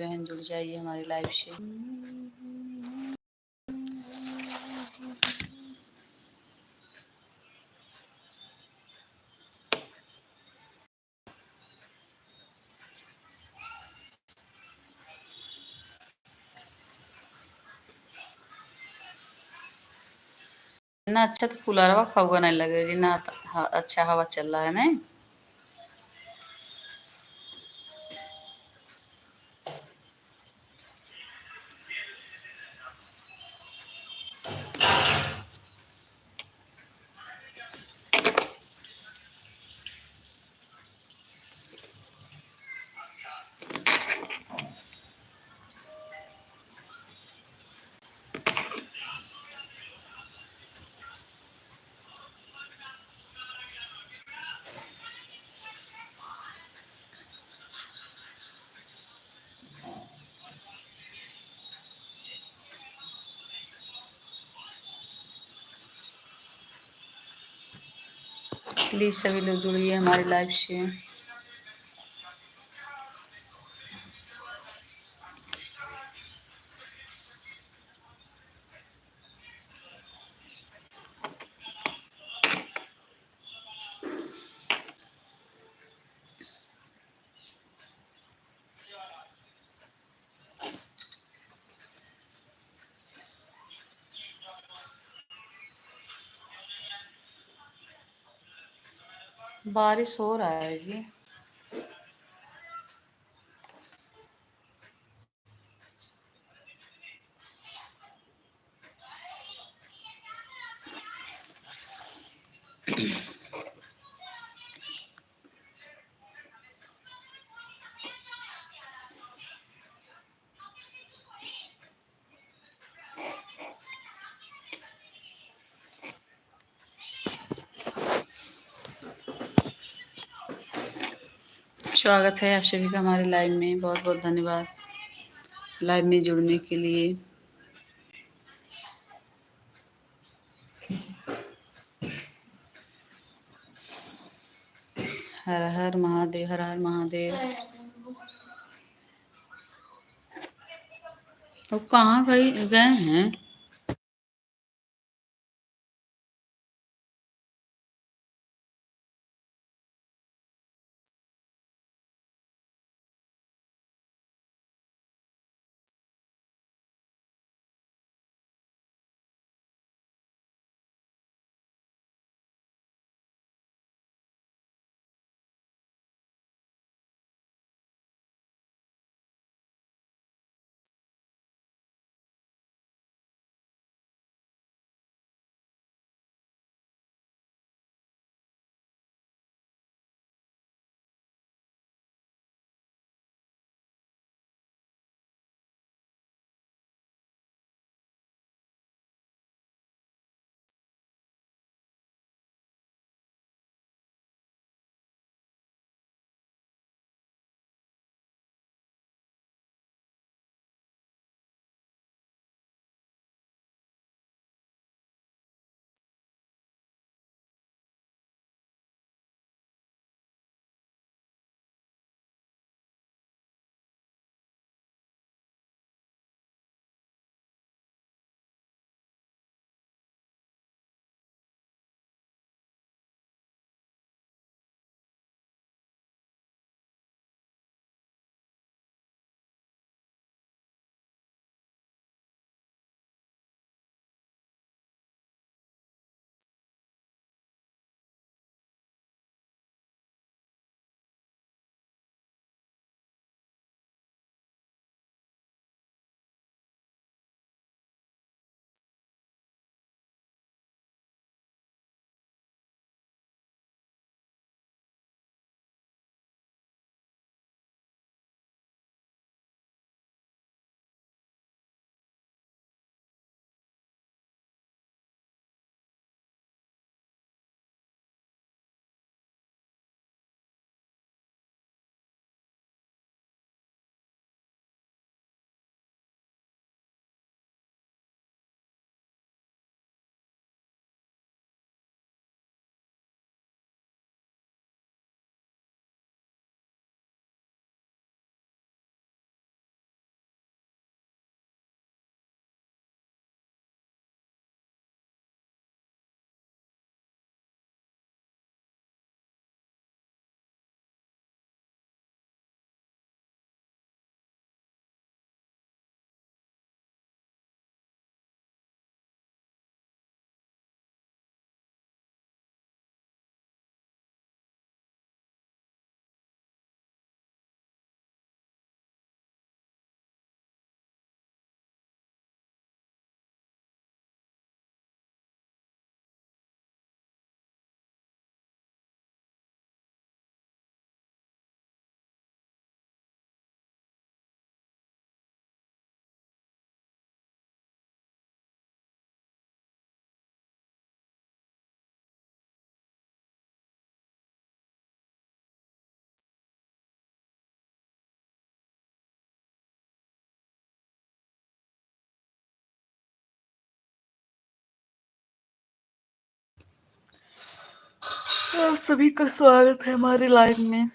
बहन जुड़ जाइए हमारी लाइव से। ना अच्छा तो कूलरवा खौगा नहीं लगे जी ना अच्छा हवा चल रहा है नहीं। प्लीज सभी लोग जुड़िए हमारी लाइव से। बारिश हो रहा है जी। स्वागत है आप सभी का हमारे लाइव में। बहुत बहुत धन्यवाद लाइव में जुड़ने के लिए। हर हर महादेव, हर हर महादेव। तो कहाँ गए हैं? आप सभी का स्वागत है हमारी लाइफ में।